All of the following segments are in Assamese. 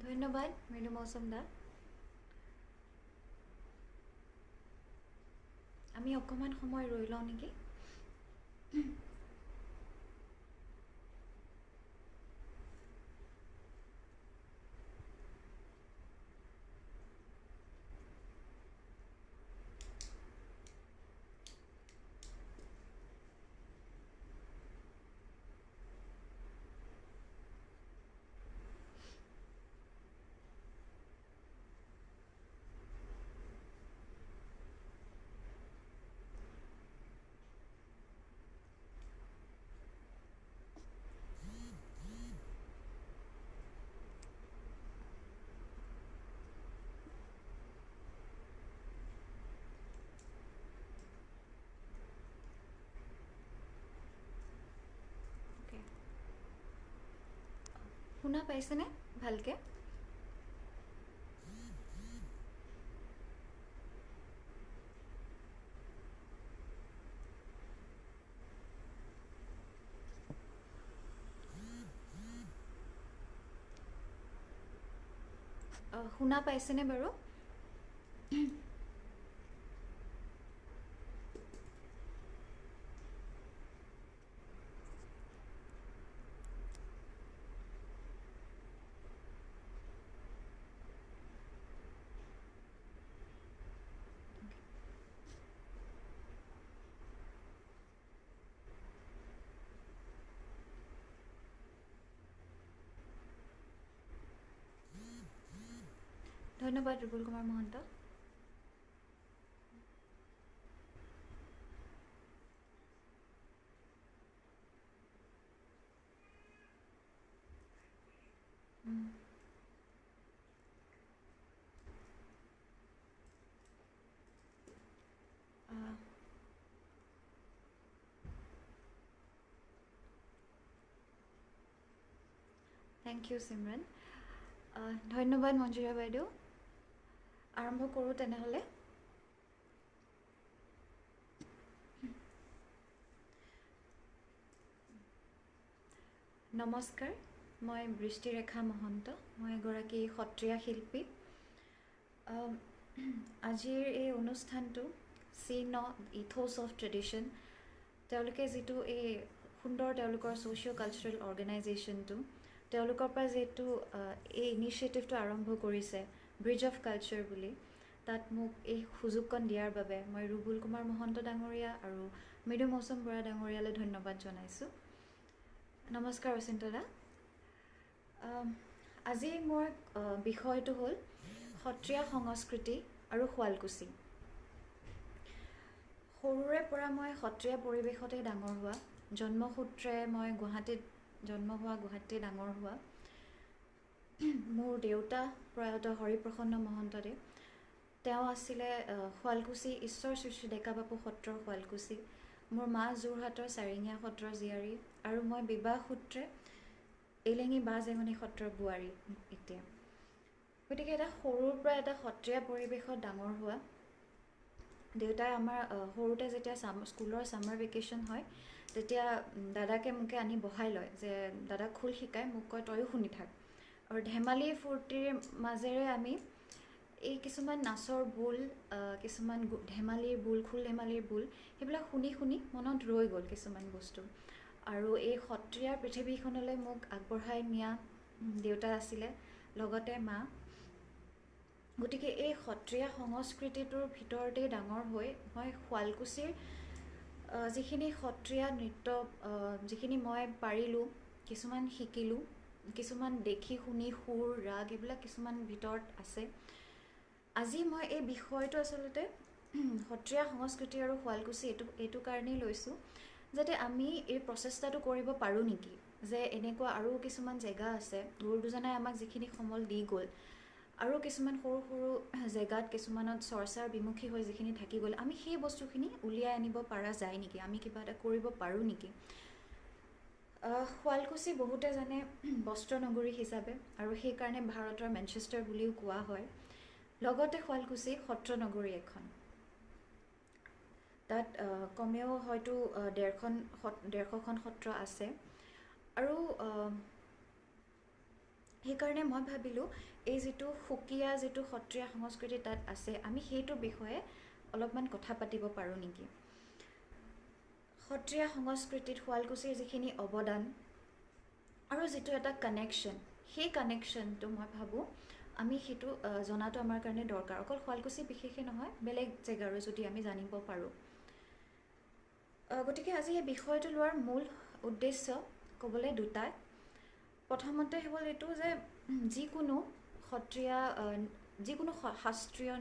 ধন্যবাদ মৃদু মৌচুম দা। আমি অকণমান সময় ৰৈ লওঁ নেকি? অ'কে, শুনা পাইছেনে ভালকৈ? শুনা পাইছেনে বাৰু? ধন্যবাদ ৰুবুল কুমাৰ মহন্ত। Thank you Simran. ধন্যবাদ মঞ্জুৰা বাইদেউ। আৰম্ভ কৰোঁ তেনেহ'লে। নমস্কাৰ, মই বৃষ্টিৰেখা মহন্ত। মই এগৰাকী সত্ৰীয়া শিল্পী। আজিৰ এই অনুষ্ঠানটো চিন ইথোছ অফ ট্ৰেডিশ্যন, তেওঁলোকে যিটো এই সুন্দৰ তেওঁলোকৰ ছ'চিঅ' কালচাৰেল অৰ্গেনাইজেশ্যনটো, তেওঁলোকৰ পৰা যিহেতু এই ইনিচিয়েটিভটো আৰম্ভ কৰিছে ব্ৰিজ অফ কালচাৰ বুলি, তাত মোক এই সুযোগকণ দিয়াৰ বাবে মই ৰুবুল কুমাৰ মহন্ত ডাঙৰীয়া আৰু মৃদু মৌচুম বৰা ডাঙৰীয়ালৈ ধন্যবাদ জনাইছোঁ। নমস্কাৰ অচিন্ত দা। আজি মোৰ বিষয়টো হ'ল সত্ৰীয়া সংস্কৃতি আৰু শুৱালকুছি। সৰুৰে পৰা মই সত্ৰীয়া পৰিৱেশতে ডাঙৰ হোৱা। জন্মসূত্ৰে মই গুৱাহাটীত জন্ম হোৱা, গুৱাহাটীতে ডাঙৰ হোৱা। মোৰ দেউতা প্ৰয়াত হৰিপ্ৰসন্ন মহন্তদেৱ, তেওঁ আছিলে শুৱালকুছি ঈশ্বৰ শ্ৰী শ্ৰী ডেকাবাপু সত্ৰৰ শুৱালকুছি। মোৰ মা যোৰহাটৰ চাৰিঙীয়া সত্ৰৰ জীয়াৰী আৰু মই বিবাহ সূত্ৰে এলেঙি বা জেঙনি সত্ৰৰ বোৱাৰী এতিয়া। গতিকে এটা সৰুৰ পৰা এটা সত্ৰীয়া পৰিৱেশত ডাঙৰ হোৱা। দেউতাই আমাৰ সৰুতে যেতিয়া স্কুলৰ ছামাৰ ভেকেশ্যন হয়, তেতিয়া দাদাকে মোকে আনি বহাই লয় যে দাদাক খোল শিকাই, মোক কয় তয়ো শুনি থাক। আৰু ধেমালি ফূৰ্তিৰ মাজেৰে আমি এই কিছুমান নাচৰ বোল, কিছুমান ধেমালিৰ বোল, খোল ধেমালিৰ বোল, সেইবিলাক শুনি শুনি মনত ৰৈ গ'ল কিছুমান বস্তু। আৰু এই সত্ৰীয়াৰ পৃথিৱীখনলৈ মোক আগবঢ়াই নিয়া দেউতা আছিলে, লগতে মা। গতিকে এই সত্ৰীয়া সংস্কৃতিটোৰ ভিতৰতেই ডাঙৰ হৈ মই শুৱালকুছিৰ যিখিনি সত্ৰীয়া নৃত্য, যিখিনি মই পাৰিলোঁ, কিছুমান শিকিলোঁ, কিছুমান দেখি শুনি সুৰ ৰাগ এইবিলাক কিছুমান ভিতৰত আছে। আজি মই এই বিষয়টো আচলতে সত্ৰীয়া সংস্কৃতি আৰু শুৱালকুছি এইটো কাৰণেই লৈছোঁ যাতে আমি এই প্ৰচেষ্টাটো কৰিব পাৰোঁ নেকি, যে এনেকুৱা আৰু কিছুমান জেগা আছে, গুৰুদুজনাই আমাক যিখিনি সমল দি গ'ল, আৰু কিছুমান সৰু সৰু জেগাত কিছুমানত চৰ্চাৰ বিমুখী হৈ যিখিনি থাকি গ'ল, আমি সেই বস্তুখিনি উলিয়াই আনিব পৰা যায় নেকি, আমি কিবা এটা কৰিব পাৰোঁ নেকি। শুৱালকুছি বহুতে জানে বস্ত্ৰ নগৰী হিচাপে, আৰু সেইকাৰণে ভাৰতৰ মেনচেষ্টাৰ বুলিও কোৱা হয়। লগতে শুৱালকুছি সত্ৰ নগৰী এখন। তাত কমেও হয়তো 150খন সত্ৰ আছে। আৰু সেইকাৰণে মই ভাবিলোঁ এই যিটো সুকীয়া যিটো সত্ৰীয়া সংস্কৃতি তাত আছে আমি সেইটোৰ বিষয়ে অলপমান কথা পাতিব পাৰোঁ নেকি। সত্ৰীয়া সংস্কৃতিত শুৱালকুছিৰ যিখিনি অৱদান আৰু যিটো এটা কানেকশ্যন, সেই কানেকশ্যনটো মই ভাবোঁ আমি সেইটো জনাটো আমাৰ কাৰণে দৰকাৰ। অকল শুৱালকুছি বিশেষে নহয়, বেলেগ জেগাৰো যদি আমি জানিব পাৰোঁ। গতিকে আজি এই বিষয়টো লোৱাৰ মূল উদ্দেশ্য ক'বলৈ দুটাই। প্ৰথমতে হ'ল এইটো যে যিকোনো সত্ৰীয়া যিকোনো শাস্ত্ৰীয়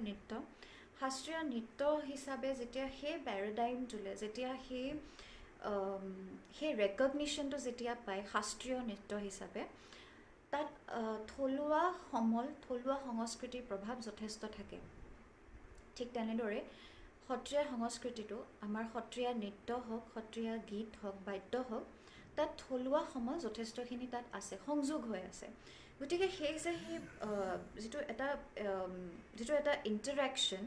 নৃত্য হিচাপে যেতিয়া সেই পেৰাডাইমটোলৈ, যেতিয়া সেই ৰেকগনিশ্যনটো যেতিয়া পায় শাস্ত্ৰীয় নৃত্য হিচাপে, তাত থলুৱা সংস্কৃতিৰ প্ৰভাৱ যথেষ্ট থাকে। ঠিক তেনেদৰে সত্ৰীয়া সংস্কৃতিটো, আমাৰ সত্ৰীয়া নৃত্য হওক, সত্ৰীয়া গীত হওক, বাদ্য হওক, তাত থলুৱা সমল যথেষ্টখিনি তাত আছে, সংযোগ হৈ আছে। গতিকে সেই যিটো এটা ইণ্টাৰেকশ্যন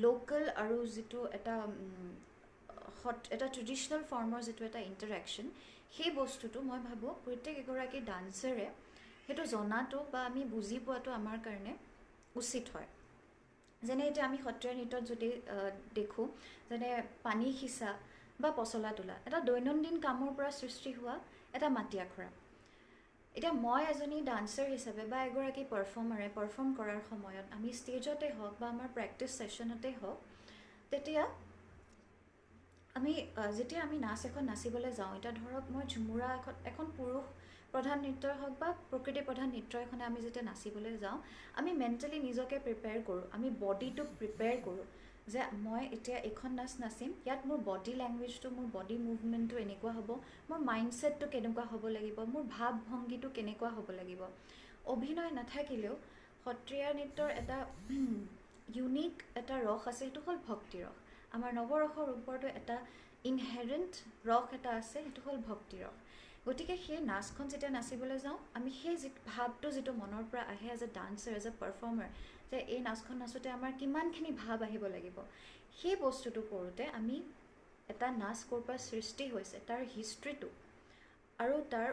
লোকেল আৰু যিটো এটা ট্ৰেডিশ্যনেল ফৰ্মৰ যিটো এটা ইণ্টাৰেকশ্যন, সেই বস্তুটো মই ভাবোঁ প্ৰত্যেক এগৰাকী ডান্সাৰে সেইটো জনাটো বা আমি বুজি পোৱাটো আমাৰ কাৰণে উচিত হয়। যেনে এতিয়া আমি সত্ৰীয়া নৃত্যত যদি দেখোঁ, যেনে পানী সিঁচা বা পচলা তোলা, এটা দৈনন্দিন কামৰ পৰা সৃষ্টি হোৱা এটা মাটি আখৰা। এতিয়া মই এজনী ডান্সাৰ হিচাপে বা এগৰাকী পাৰফৰ্মাৰে পাৰফৰ্ম কৰাৰ সময়ত আমি ষ্টেজতে হওক বা আমাৰ প্ৰেক্টিছ ছেশ্যনতে হওক, তেতিয়া যেতিয়া আমি নাচ এখন নাচিবলৈ যাওঁ, এতিয়া ধৰক মই ঝুমুৰা এখন পুৰুষ প্ৰধান নৃত্যই হওক বা প্ৰকৃতি প্ৰধান নৃত্য এখনে আমি যেতিয়া নাচিবলৈ যাওঁ, আমি মেণ্টেলি নিজকে প্ৰিপেয়াৰ কৰোঁ, আমি বডিটোক প্ৰিপেয়াৰ কৰোঁ যে মই এতিয়া এইখন নাচ নাচিম, ইয়াত মোৰ বডি লেংগুৱেজটো, মোৰ বডি মুভমেণ্টটো এনেকুৱা হ'ব, মোৰ মাইণ্ডছেটটো কেনেকুৱা হ'ব লাগিব, মোৰ ভাৱ ভংগীটো কেনেকুৱা হ'ব লাগিব। অভিনয় নাথাকিলেও সত্ৰীয়া নৃত্যৰ এটা ইউনিক এটা ৰস আছে, সেইটো হ'ল ভক্তি ৰস। আমাৰ নৱৰসৰ ওপৰতো এটা ইনহেৰেণ্ট ৰস এটা আছে, সেইটো হ'ল ভক্তি ৰস। গতিকে সেই নাচখন যেতিয়া নাচিবলৈ যাওঁ, আমি সেই ভাৱটো যিটো মনৰ পৰা আহে as a dancer, as a performer, যে এই নাচখন নাচোঁতে আমাৰ কিমানখিনি ভাৱ আহিব লাগিব, সেই বস্তুটো কৰোঁতে আমি এটা নাচ ক'ৰ পৰা সৃষ্টি হৈছে তাৰ হিষ্ট্ৰীটো আৰু তাৰ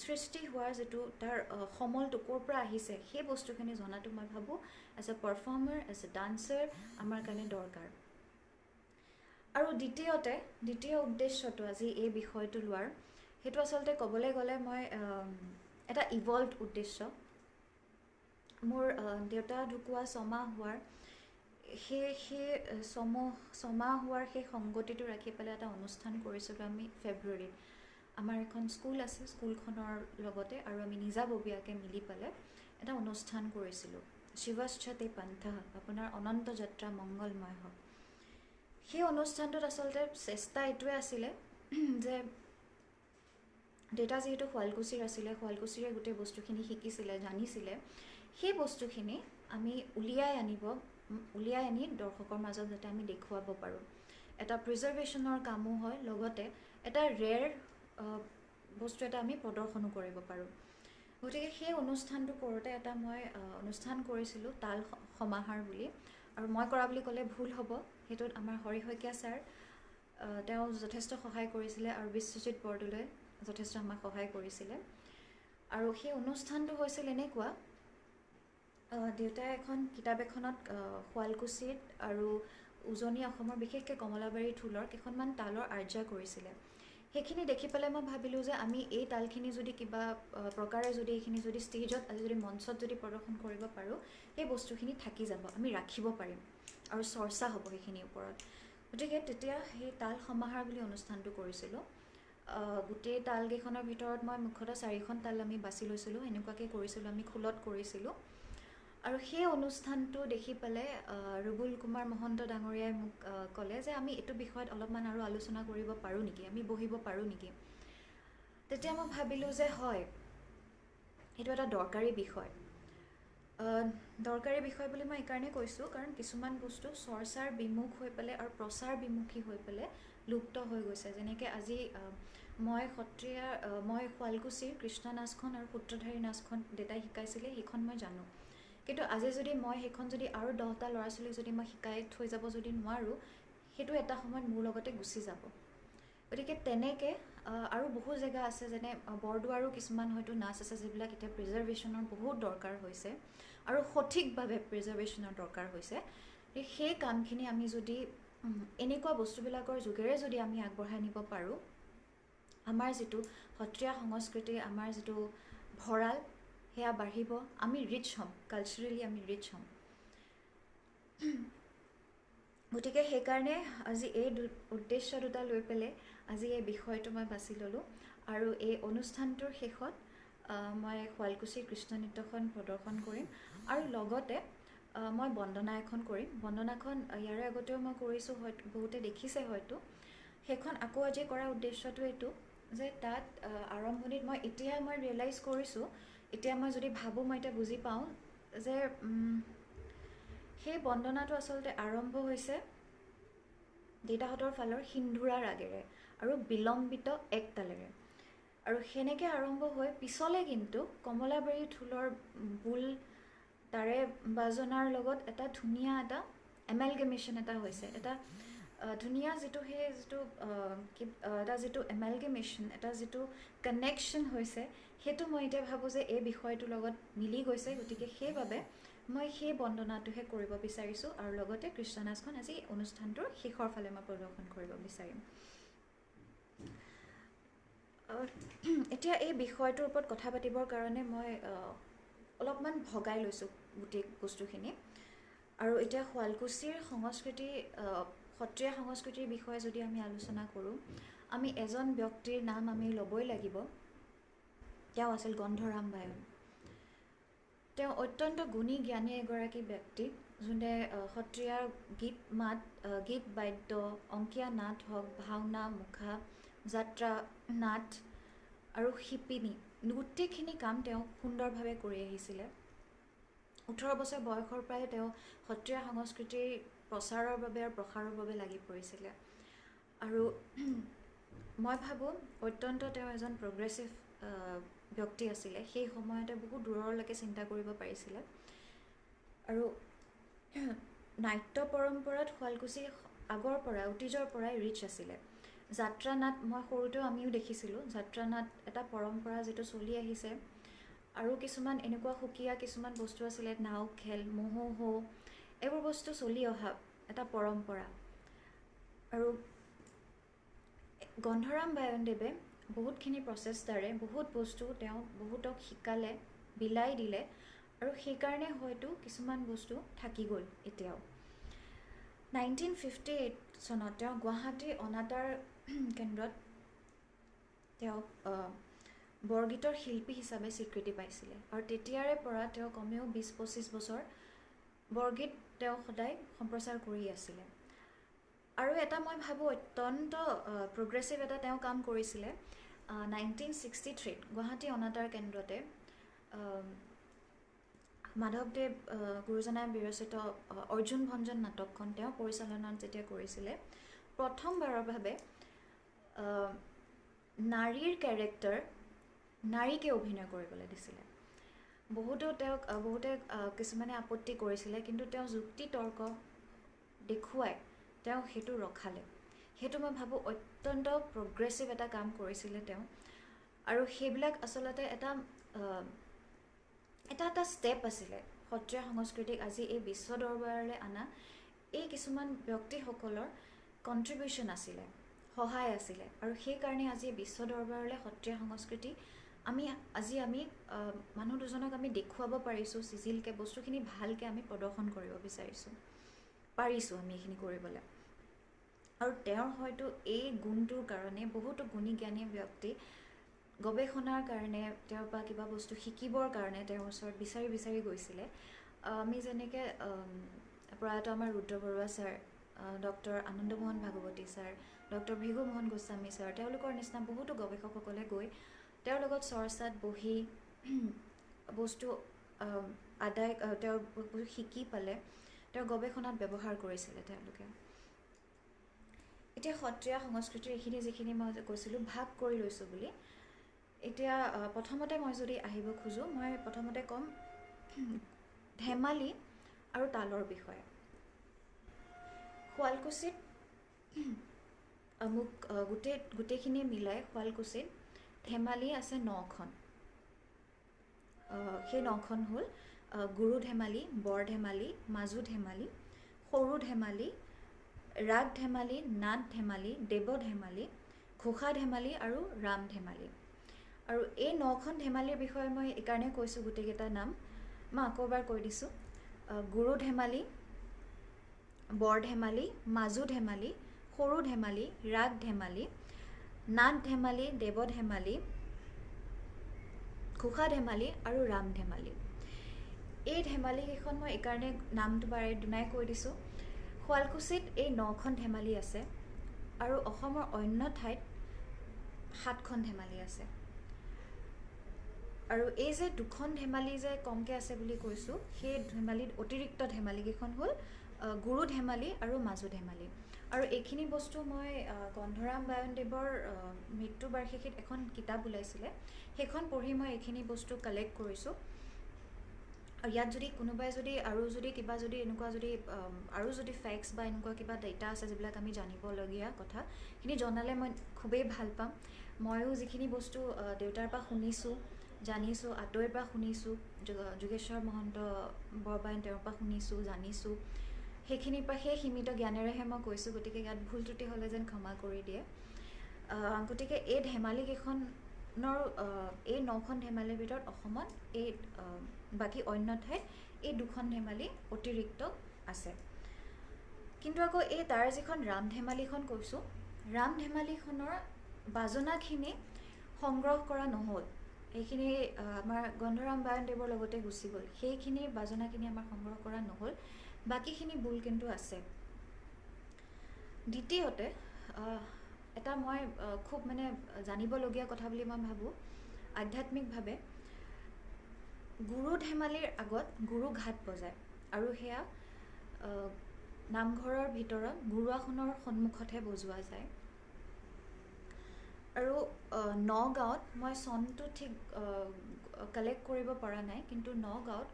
সৃষ্টি হোৱাৰ যিটো তাৰ সমলটো ক'ৰ পৰা আহিছে, সেই বস্তুখিনি জনাটো মই ভাবোঁ as a performer, as a dancer আমাৰ কাৰণে দৰকাৰ। আৰু দ্বিতীয় উদ্দেশ্যটো আজি এই বিষয়টো লোৱাৰ, সেইটো আচলতে ক'বলৈ গ'লে মই এটা ইভলভড উদ্দেশ্য। মোৰ দেউতা ঢুকুৱা ছমাহ হোৱাৰ ছমাহ হোৱাৰ সেই সংগতিটো ৰাখি পেলাই এটা অনুষ্ঠান কৰিছিলোঁ আমি ফেব্ৰুৱাৰীত। আমাৰ এখন স্কুল আছে, স্কুলখনৰ লগতে আৰু আমি নিজাববীয়াকৈ মিলি পেলাই এটা অনুষ্ঠান কৰিছিলোঁ, শিৱচ্ছতে পন্থ, আপোনাৰ অনন্ত যাত্ৰা মংগলময় হওক। সেই অনুষ্ঠানটোত আচলতে চেষ্টা এইটোৱে আছিলে যে দেউতা যিহেতু শুৱালকুছিৰ আছিলে, শুৱালকুছিৰে গোটেই বস্তুখিনি শিকিছিলে, জানিছিলে, সেই বস্তুখিনি আমি উলিয়াই আনি দৰ্শকৰ মাজত যাতে আমি দেখুৱাব পাৰোঁ। এটা প্ৰিজাৰ্ভেশ্যনৰ কামো হয়, লগতে এটা ৰেয়াৰ বস্তু এটা আমি প্ৰদৰ্শনো কৰিব পাৰোঁ। গতিকে সেই অনুষ্ঠানটো কৰোঁতে এটা মই অনুষ্ঠান কৰিছিলোঁ তাল সমাহাৰ বুলি, আৰু মই কৰা বুলি ক'লে ভুল হ'ব, সেইটোত আমাৰ হৰি শইকীয়া ছাৰ তেওঁ যথেষ্ট সহায় কৰিছিলে আৰু বিশ্বজিৎ বৰদলৈ যথেষ্ট আমাক সহায় কৰিছিলে। আৰু সেই অনুষ্ঠানটো হৈছিল এনেকুৱা, দেউতাই কিতাপ এখনত শুৱালকুছিত আৰু উজনি অসমৰ বিশেষকৈ কমলাবাৰী থোলৰ কেইখনমান তালৰ আৰ্জা কৰিছিলে। সেইখিনি দেখি পেলাই মই ভাবিলোঁ যে আমি এই তালখিনি যদি কিবা প্ৰকাৰে এইখিনি যদি ষ্টেজত আজি যদি মঞ্চত যদি প্ৰদৰ্শন কৰিব পাৰোঁ, সেই বস্তুখিনি থাকি যাব, আমি ৰাখিব পাৰিম আৰু চৰ্চা হ'ব সেইখিনিৰ ওপৰত। গতিকে তেতিয়া সেই তাল সমাহাৰ বুলি অনুষ্ঠানটো কৰিছিলোঁ। গোটেই তালকেইখনৰ ভিতৰত মই মুখ্যতঃ 4খন তাল আমি বাছি লৈছিলোঁ, এনেকুৱাকৈ কৰিছিলোঁ, আমি খোলত কৰিছিলোঁ। আৰু সেই অনুষ্ঠানটো দেখি পেলাই ৰুবুল কুমাৰ মহন্ত ডাঙৰীয়াই মোক ক'লে যে আমি এইটো বিষয়ত অলপমান আৰু আলোচনা কৰিব পাৰোঁ নেকি, আমি বহিব পাৰোঁ নেকি। তেতিয়া মই ভাবিলোঁ যে হয়, এইটো এটা দৰকাৰী বিষয়। দৰকাৰী বিষয় বুলি মই এইকাৰণে কৈছোঁ, কাৰণ কিছুমান বস্তু চৰ্চাৰ বিমুখ হৈ পেলাই আৰু প্ৰচাৰ বিমুখী হৈ পেলাই লুপ্ত হৈ গৈছে। যেনেকৈ আজি মই শুৱালকুছিৰ কৃষ্ণ নাচখন আৰু সূত্ৰধাৰী নাচখন দেউতাই শিকাইছিলে, সেইখন মই জানো। কিন্তু আজি যদি মই সেইখন যদি আৰু 10টা ল'ৰা ছোৱালীক যদি মই শিকাই থৈ যাব যদি নোৱাৰোঁ, সেইটো এটা সময়ত মোৰ লগতে গুচি যাব। গতিকে তেনেকৈ আৰু বহু জেগা আছে যেনে বৰদোৱাৰো কিছুমান হয়তো নাচ আছে যিবিলাক এতিয়া প্ৰিজাৰ্ভেশ্যনৰ বহুত দৰকাৰ হৈছে আৰু সঠিকভাৱে প্ৰিজাৰ্ভেশ্যনৰ দৰকাৰ হৈছে। সেই কামখিনি আমি যদি এনেকুৱা বস্তুবিলাকৰ যোগেৰে যদি আমি আগবঢ়াই নিব পাৰোঁ, আমাৰ যিটো সত্ৰীয়া সংস্কৃতি, আমাৰ যিটো ভঁৰাল সেয়া বাঢ়িব, আমি ৰিচ হ'ম, কালচাৰেলি আমি ৰিচ হ'ম। গতিকে সেইকাৰণে আজি এই উদ্দেশ্য দুটা লৈ পেলাই আজি এই বিষয়টো মই বাছি ল'লোঁ আৰু এই অনুষ্ঠানটোৰ শেষত মই শুৱালকুছিৰ কৃষ্ণ নৃত্যখন প্ৰদৰ্শন কৰিম আৰু লগতে মই বন্দনা এখন কৰিম। বন্দনাখন ইয়াৰে আগতেও মই কৰিছোঁ, হয়তো বহুতে দেখিছে হয়তো। সেইখন আকৌ আজি কৰাৰ উদ্দেশ্যটো এইটো যে তাত আৰম্ভণিত এতিয়া মই ৰিয়েলাইজ কৰিছোঁ, এতিয়া মই যদি ভাবোঁ, মই এতিয়া বুজি পাওঁ যে সেই বন্দনাটো আচলতে আৰম্ভ হৈছে দেউতাহঁতৰ ফালৰ সিন্ধুৰা ৰাগেৰে আৰু বিলম্বিত একতালেৰে, আৰু সেনেকৈ আৰম্ভ হৈ পিছলৈ কিন্তু কমলাবাৰী ঢোলৰ বোল তাৰে বাজনাৰ লগত এটা ধুনীয়া এটা এমেলগেমেশ্যন এটা হৈছে, এটা ধুনীয়া যিটো এটা যিটো এমেলগেমেশ্যন, এটা যিটো কানেকশ্যন হৈছে, সেইটো মই এতিয়া ভাবোঁ যে এই বিষয়টোৰ লগত মিলি গৈছে। গতিকে সেইবাবে মই সেই বন্দনাটোহে কৰিব বিচাৰিছোঁ আৰু লগতে কৃষ্ণ নাচখন আজি অনুষ্ঠানটোৰ শেষৰ ফালে মই প্ৰদৰ্শন কৰিব বিচাৰিম। এতিয়া এই বিষয়টোৰ ওপৰত কথা পাতিবৰ কাৰণে মই অলপমান ভগাই লৈছোঁ গোটেই বস্তুখিনি। আৰু এতিয়া শুৱালকুছিৰ সংস্কৃতি, সত্ৰীয়া সংস্কৃতিৰ বিষয়ে যদি আমি আলোচনা কৰোঁ, আমি এজন ব্যক্তিৰ নাম আমি ল'বই লাগিব। তেওঁ আছিল গন্ধৰাম বায়ন। তেওঁ অত্যন্ত গুণী জ্ঞানী এগৰাকী ব্যক্তি, যোনে সত্ৰীয়া গীত বাদ্য, অংকীয়া নাট হওক, ভাওনা, মুখা, যাত্ৰা, নাট আৰু শিপিনী, গোটেইখিনি কাম তেওঁ সুন্দৰভাৱে কৰি আহিছিলে। 18 বছৰ বয়সৰ পৰাই তেওঁ সত্ৰীয়া সংস্কৃতিৰ প্ৰচাৰৰ বাবে আৰু প্ৰসাৰৰ বাবে লাগি পৰিছিলে। আৰু মই ভাবোঁ অত্যন্ত তেওঁ এজন প্ৰগ্ৰেছিভ ব্যক্তি আছিলে। সেই সময়তে বহুত দূৰলৈকে চিন্তা কৰিব পাৰিছিলে। আৰু নাট্য পৰম্পৰাত শুৱালকুছি আগৰ পৰা, অতীজৰ পৰাই ৰিচ আছিলে। যাত্ৰা নাট মই সৰুতেও আমিও দেখিছিলোঁ, যাত্ৰা নাট এটা পৰম্পৰা যিটো চলি আহিছে। আৰু কিছুমান এনেকুৱা সুকীয়া কিছুমান বস্তু আছিলে, নাও খেল, মহো হো, এইবোৰ বস্তু চলি অহা এটা পৰম্পৰা। আৰু গন্ধৰাম বায়নদেৱে বহুতখিনি প্ৰচেষ্টাৰে বহুত বস্তু তেওঁ বহুতক শিকালে, বিলাই দিলে, আৰু সেইকাৰণে হয়তো কিছুমান বস্তু থাকি গ'ল এতিয়াও। 1958 চনত তেওঁ গুৱাহাটী অনাতাঁৰ কেন্দ্ৰত তেওঁ বৰগীতৰ শিল্পী হিচাপে স্বীকৃতি পাইছিলে। আৰু তেতিয়াৰে পৰা তেওঁ কমেও 20-25 বছৰ বৰগীত তেওঁ সদায় সম্প্ৰচাৰ কৰি আছিলে। আৰু এটা মই ভাবোঁ অত্যন্ত প্ৰগ্ৰেছিভ এটা তেওঁ কাম কৰিছিলে। 1963 গুৱাহাটী অনাতাঁৰ কেন্দ্ৰতে মাধৱদেৱ গুৰুজনাই বিৰচিত অৰ্জুন ভঞ্জন নাটকখন তেওঁ পৰিচালনাত যেতিয়া কৰিছিলে, প্ৰথমবাৰৰ বাবে নাৰীৰ কেৰেক্টাৰ নাৰীকে অভিনয় কৰিবলৈ দিছিলে। বহুতে কিছুমানে আপত্তি কৰিছিলে, কিন্তু তেওঁ যুক্তি তৰ্ক দেখুৱাই তেওঁ সেইটো ৰখালে। সেইটো মই ভাবোঁ অত্যন্ত প্ৰগ্ৰেছিভ এটা কাম কৰিছিলে তেওঁ। আৰু সেইবিলাক আচলতে এটা ষ্টেপ আছিলে সত্ৰীয়া সংস্কৃতিক আজি এই বিশ্ব দৰবাৰলৈ অনা। এই কিছুমান ব্যক্তিসকলৰ কণ্ট্ৰিবিউশ্যন আছিলে, সহায় আছিলে, আৰু সেইকাৰণে আজি বিশ্ব দৰবাৰলৈ সত্ৰীয়া সংস্কৃতি আমি মানুহ দুজনক আমি দেখুৱাব পাৰিছোঁ, চিজিলকৈ বস্তুখিনি ভালকৈ আমি প্ৰদৰ্শন কৰিব পাৰিছোঁ আমি এইখিনি কৰিবলৈ। আৰু তেওঁৰ হয়তো এই গুণটোৰ কাৰণে বহুতো গুণী জ্ঞানী ব্যক্তি গৱেষণাৰ কাৰণে, তেওঁৰ পৰা কিবা বস্তু শিকিবৰ কাৰণে তেওঁৰ ওচৰত বিচাৰি বিচাৰি গৈছিলে। আমি যেনেকৈ প্ৰয়াত আমাৰ Rudra Baruah sir, doctor Anandamohan Bhagawati sir, doctor Bhrigu Mohan Goswami sir, তেওঁলোকৰ নিচিনা বহুতো গৱেষকসকলে গৈ তেওঁৰ লগত চৰ্চাত বহি বস্তু তেওঁৰ শিকি পালে তেওঁৰ গৱেষণাত ব্যৱহাৰ কৰিছিলে তেওঁলোকে। এতিয়া সত্ৰীয়া সংস্কৃতিৰ এইখিনি যিখিনি মই কৈছিলোঁ ভাগ কৰি লৈছোঁ বুলি, এতিয়া প্ৰথমতে মই যদি আহিব খোজোঁ, মই প্ৰথমতে ক'ম ধেমালি আৰু তালৰ বিষয়ে। শুৱালকুছিত মোক গোটেইখিনি মিলাই শুৱালকুছিত ধেমালি আছে 9খন। সেই 9খন হ'ল গুৰু ধেমালি, বৰ ধেমালি, মাজু ধেমালি, সৰু ধেমালি, ৰাগ ধেমালি, নাট ধেমালি, দেৱ ধেমালি, ঘোষা ধেমালি আৰু ৰাম ধেমালি। আৰু এই 9খন ধেমালিৰ বিষয়ে মই এইকাৰণে কৈছোঁ গোটেইকেইটা নাম। মই আকৌ এবাৰ কৈ দিছোঁ। গুৰু ধেমালি, বৰ ধেমালি, মাজু ধেমালি, সৰু ধেমালি, ৰাগ ধেমালি, নাট ধেমালি, দেৱ ধেমালি, ঘোষা ধেমালি আৰু ৰাম ধেমালি। এই ধেমালিকেইখন মই এইকাৰণে নামটো বাৰে দুনাই কৈ দিছোঁ। শুৱালকুছিত এই 9খন ধেমালি আছে আৰু অসমৰ অন্য ঠাইত 7খন ধেমালি আছে। আৰু এই যে 2খন ধেমালি যে কমকৈ আছে বুলি কৈছোঁ, সেই ধেমালিত অতিৰিক্ত ধেমালিকেইখন হ'ল গুৰু ধেমালি আৰু মাজু ধেমালি। আৰু এইখিনি বস্তু মই গন্ধৰাম বায়নদেৱৰ মৃত্যুবাৰ্ষিকীত এখন কিতাপ ওলাইছিলে, সেইখন পঢ়ি মই এইখিনি বস্তু কালেক্ট কৰিছোঁ। আৰু ইয়াত যদি কোনোবাই আৰু যদি কিবা যদি এনেকুৱা যদি আৰু যদি ফেক্টছ বা এনেকুৱা কিবা ডেটা আছে যিবিলাক আমি জানিবলগীয়া কথা, সেইখিনি জনালে মই খুবেই ভাল পাম। ময়ো যিখিনি বস্তু দেউতাৰ পৰা শুনিছোঁ, জানিছোঁ, আঁতৰৰ পৰা শুনিছোঁ, যোগেশ্বৰ মহন্ত বৰবায়ন তেওঁৰ পৰা শুনিছোঁ, জানিছোঁ, সেইখিনিৰ পৰা সেই সীমিত জ্ঞানেৰেহে মই কৈছোঁ। গতিকে ইয়াত ভুল ত্ৰুটি হ'লে যেন ক্ষমা কৰি দিয়ে। গতিকে এই ধেমালিকেইখনৰ এই 9খন ধেমালিৰ ভিতৰত অসমত এই বাকী অন্য ঠাইত এই 2খন ধেমালি অতিৰিক্ত আছে। কিন্তু আকৌ এই তাৰ যিখন ৰাম ধেমালিখন কৈছোঁ, ৰাম ধেমালিখনৰ বাজনাখিনি সংগ্ৰহ কৰা নহ'ল। সেইখিনি আমাৰ গন্ধৰাম বায়নদেৱৰ লগতে গুচি গ'ল। সেইখিনিৰ বাজনাখিনি আমাৰ সংগ্ৰহ কৰা নহ'ল, বাকীখিনি বুল কিন্তু আছে। দ্বিতীয়তে এটা মই খুব মানে জানিবলগীয়া কথা বুলি মই ভাবোঁ, আধ্যাত্মিকভাৱে গুৰু ধেমালিৰ আগত গুৰু ঘাট বজায় আৰু সেয়া নামঘৰৰ ভিতৰত গুৰুআসনৰ সন্মুখতহে বজোৱা যায়। আৰু নগাঁৱত মই চনটো ঠিক কালেক্ট কৰিব পৰা নাই, কিন্তু নগাঁৱত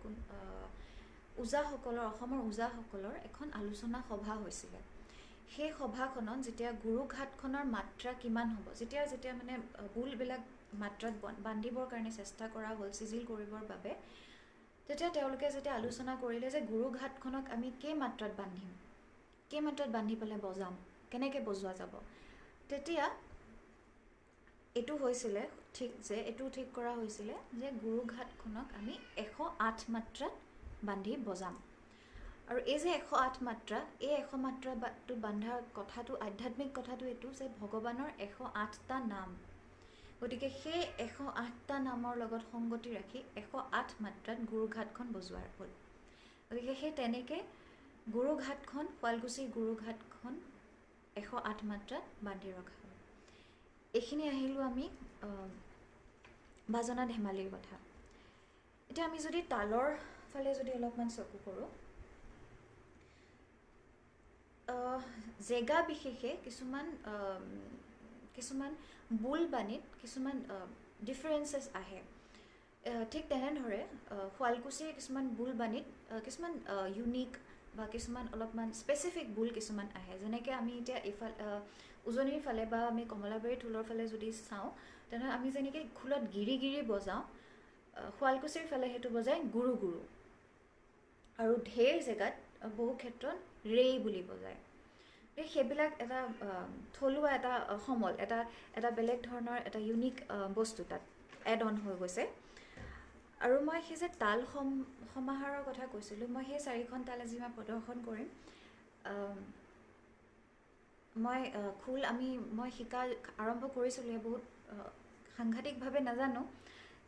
ওজাসকলৰ, অসমৰ ওজাসকলৰ এখন আলোচনা সভা হৈছিলে। সেই সভাখনত যেতিয়া গুৰু ঘাটখনৰ মাত্ৰা কিমান হ'ব, যেতিয়া মানে বুলবিলাক মাত্ৰাত বান্ধিবৰ কাৰণে চেষ্টা কৰা হ'ল, চিজিল কৰিবৰ বাবে, তেতিয়া তেওঁলোকে যেতিয়া আলোচনা কৰিলে যে গুৰু ঘাটখনক আমি কেইমাত্ৰাত বান্ধিম, কেইমাত্ৰাত বান্ধি পেলাই বজাম, কেনেকৈ বজোৱা যাব, তেতিয়া এইটো ঠিক কৰা হৈছিলে যে গুৰু ঘাটখনক আমি 108 মাত্ৰাত বান্ধি বজাম। আৰু এই যে 108 মাত্ৰা, এই 100 মাত্ৰাটো বান্ধাৰ কথাটো, আধ্যাত্মিক কথাটো এইটো যে ভগৱানৰ 108টা নাম। গতিকে সেই 108টা নামৰ লগত সংগতি ৰাখি 108 মাত্ৰাত গুৰু ঘাটখন বজোৱাৰ হ'ল। গতিকে সেই তেনেকৈ গুৰু ঘাটখন, শুৱালকুছিৰ গুৰু ঘাটখন 108 মাত্ৰাত বান্ধি ৰখা হ'ল। এইখিনি আহিলোঁ আমি বাজনা ধেমালিৰ কথা। এতিয়া আমি যদি তালৰ ফালে যদি অলপমান চকু কৰোঁ, জেগা বিশেষে কিছুমান বুলবাণীত কিছুমান ডিফাৰেঞ্চেছ আহে। ঠিক তেনেদৰে শুৱালকুছিৰ কিছুমান বুলবাণীত কিছুমান ইউনিক বা কিছুমান অলপমান স্পেচিফিক বুল কিছুমান আহে। যেনেকৈ আমি এতিয়া উজনিৰ ফালে বা আমি কমলাবাৰী থোলৰ ফালে যদি চাওঁ, তেনেহ'লে আমি যেনেকৈ খোলত গিৰি গিৰি বজাওঁ, শুৱালকুছিৰ ফালে সেইটো বজায় গুৰু গুৰু। আৰু ঢেৰ জেগাত বহু ক্ষেত্ৰত ৰেই বুলি বজায়। সেইবিলাক এটা থলুৱা এটা সমল, এটা বেলেগ ধৰণৰ এটা ইউনিক বস্তু তাত এড অন হৈ গৈছে। আৰু মই সেই যে তাল সমাহাৰৰ কথা কৈছিলোঁ, মই সেই 4খন তাল আজি মই প্ৰদৰ্শন কৰিম। মই শিকা আৰম্ভ কৰিছিলোঁ, বহুত সাংঘাতিকভাৱে নাজানো,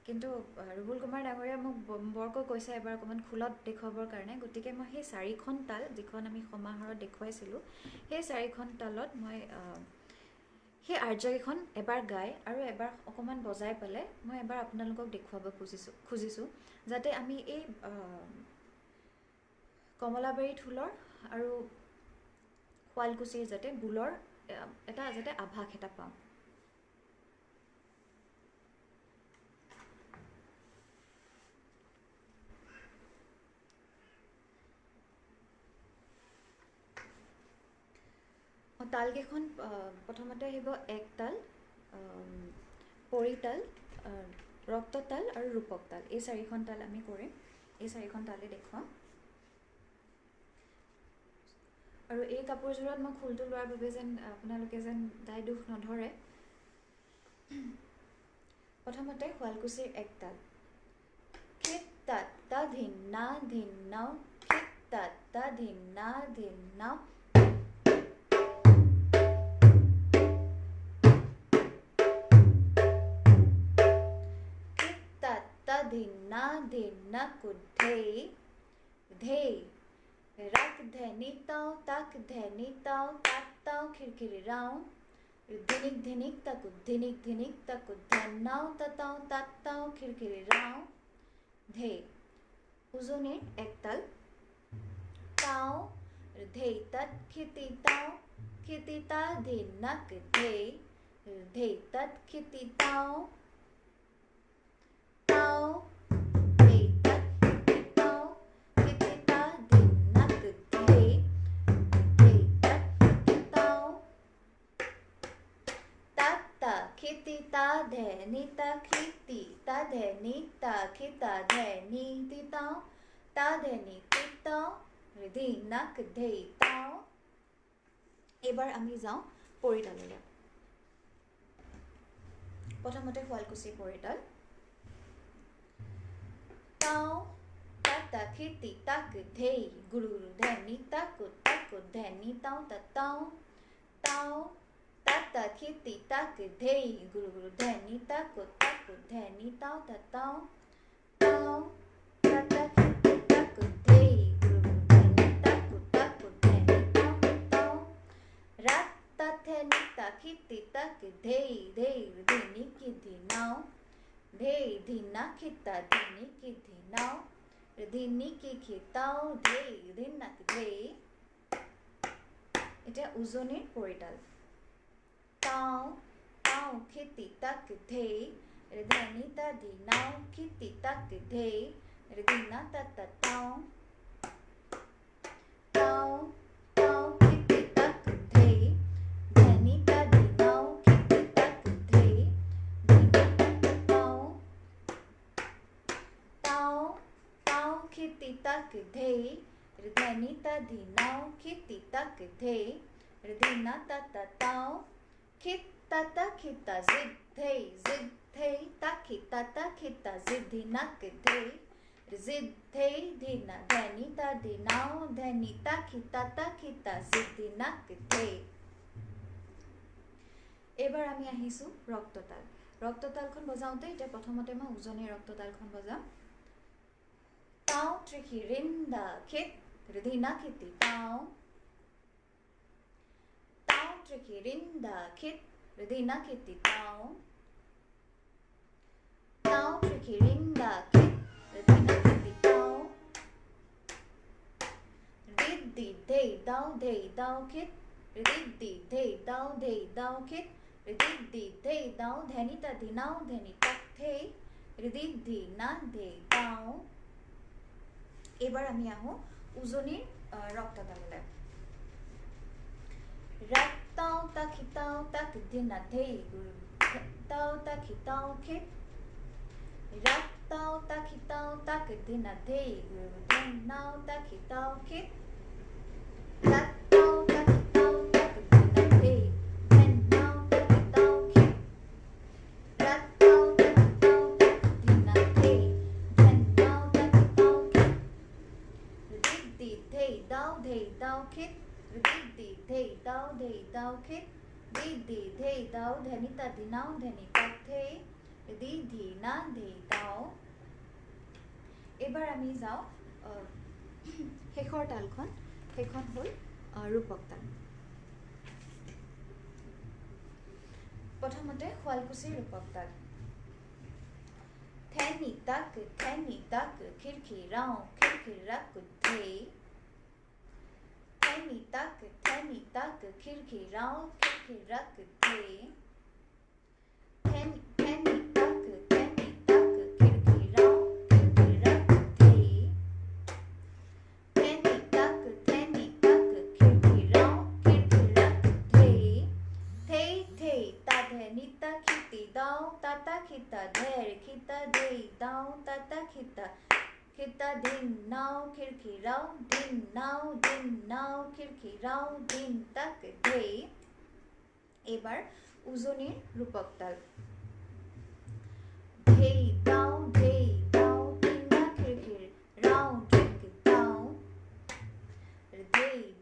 কিন্তু ৰুবুল কুমাৰ ডাঙৰীয়াই মোক বৰকৈ কৈছে এবাৰ অকণমান খোলত দেখুৱাবৰ কাৰণে। গতিকে মই সেই 4খন তাল, যিখন আমি সমাহাৰত দেখুৱাইছিলোঁ, সেই 4খন তালত মই সেই আৰ্যকেইখন এবাৰ গাই আৰু এবাৰ অকণমান বজাই পেলাই মই এবাৰ আপোনালোকক দেখুৱাব খুজিছোঁ, যাতে আমি এই কমলাবাৰী থোলৰ আৰু শুৱালকুছিৰ যাতে বুলৰ যাতে আভাস এটা পাওঁ। তালকেইখন প্ৰথমতে আহিব এক তাল, পৰিতাল, ৰক্ততাল আৰু ৰূপক তাল। এই 4খন তাল আমি কৰিম, এই 4খন তালে দেখুৱাম। আৰু এই কাপোৰযোৰত মই খোলটো লোৱাৰ বাবে যেন আপোনালোকে যেন দায় দুখ নধৰে। প্ৰথমতে শুৱালকুছিৰ এক তাল, খিত তাত তা ধিন না ধিন নাও, খিত তাত তা ধিন না ধিন নাও, খিত তাত তা ধিন না ধিন না কুধেই, ধেই রাক ধেনি তাও তাক ধেনি তাও তাক তাও খিরখিরি রাও, ধিনিক ধিনিক তাকু ধিনিক ধিনিক তাকু ধেন নাও তাতাও তাত তাও খিরখিরি রাও, ধে উজনিৰ এক তাল, তাও ধেই তাত খিতি তাও, খিতি তা ধিন নাক ধেই, ধেই তাত খিতি তাও, তাও ধেই তাত খিতি তাও, খিতি তা ধিন নাক ধেই, ধেই তাত খিতি তাও, তাত তা খিতি তা ধেনি তা খিতি তা ধেনি তা খিতা ধেনি তি তাও, তা ধেনি তি তাও, ধিন নাক ধেই তাও। এবাৰ আমি যাওঁ পৰিতাললৈ। প্ৰথমতে শুৱালকুছি পৰিতাল, তাও তাতা খিতি তাক ধেই গুৰু গুৰু ধেনি তাকু তাকু ধেনি তাও তাতাও, তাও তাতা খিতি তাক ধেই গুৰু গুৰু ধেনি তাকু তাকু ধেনি তাও তাতাও, তাও তাতা খিতি তাক ধেই গুৰু গুৰু ধেনি তাকু তাকু ধেনি তাও তাতাও, রাত তা ধেনি তা খিতি তাক ধেই ধেই ধিনি কি ধিনাও, ধেই ধিনা খিতা ধিনি কি ধিনাও, ধিনি কি খিতাও, ধেই ধিনাক ধেই। এতিয়া উজনিৰ পৰিতাল, তাও তাও খিতি তাক ধেই ধেনি তা ধিনাও, খিতি তাক ধেই ধিনা তা তাতাও, তাও তাও খিতি তাক ধেই ধেনি তা ধিনাও, খিতি তাক ধেই ধিনা তা তাতাও, তাও তাও খিতি তাক ধেই ধেনি তা ধিনাও, খিতি তাক ধেই ধিনা তা তাতাও, খিত তাতা খিতা জিদ ধেই তা খিতা তা খিতা জিদ ধিনাক ধেই, জিদ ধেই ধিনা ধেনি তা ধিনাও, ধেনি তা খিতা জিদ ধিনাক ধেই। এবাৰ আমি আহিছোঁ ৰক্ততাল। ৰক্ততালখন বজাওঁতে এতিয়া প্ৰথমতে মই উজনিৰ ৰক্ততালখন বজাম। তাও ত্ৰিখি ৰিন্দা খিত ধিনা খিতি তাও, তাও ত্রিখি রিন্দা খিত ধিনা খিতি তাও, তাও ত্রিখি রিন্দা খিত ধিনা খিতি তাও, রিদ্দি ধেই দাও খিত, রিদ্দি ধেই দাও খিত, রিদ্দি ধেই দাও ধেনি তা ধিনাও, ধেনি তাক ধেই রিদ্দি না ধেই দাও। এবাৰ আমি আহোঁ উজনিৰ ৰক্ততাললৈ। ৰাত তাও তা খিতাও তাক ধিনা ধেই গুৰু তাও তা খিতাও খিত, ৰাত তাও তা খিতাও তাক ধিনা ধেই গুৰু ধেনাও তা খিতাও খিত, রাত তাও তা খিতাও তাক ধিনা ধেই ধেনাও তা খিতাও খিত, রাত তাও তা খিতাও তাক ধিনা ধেই ধেনাও তা খিতাও খিত, রিদ্দি ধেই দাও খিত, রিদ্দি ধেই দাও খিত, রিদ্দি ধেই দাও ধেনি তা ধিনাও, ধেনি তাক ধেই রিদ্দি ধিনা ধেই দাও। এবাৰ আমি যাওঁ শেষৰ তালখন, সেইখন হ'ল ৰূপক তাল। প্ৰথমতে শুৱালকুছিৰ ৰূপক তাল, থেনি তাক খিৰখিৰাও খিৰখিৰাক ধেই, থেনি তাক খিৰখিৰাও খিৰখিৰাক ধেই, থেনি তাক খিৰখিৰাও খিৰখিৰাক ধেই, থেনি তাক খিৰখিৰাও খিৰখিৰাক ধেই, tata khita khita din nao khirki rao din nao khirki rao din tak dhei এবাৰ উজনিৰ ৰূপক তাল ধেই দাও তিনটা খিৰকিৰ ৰাও ড্ৰিক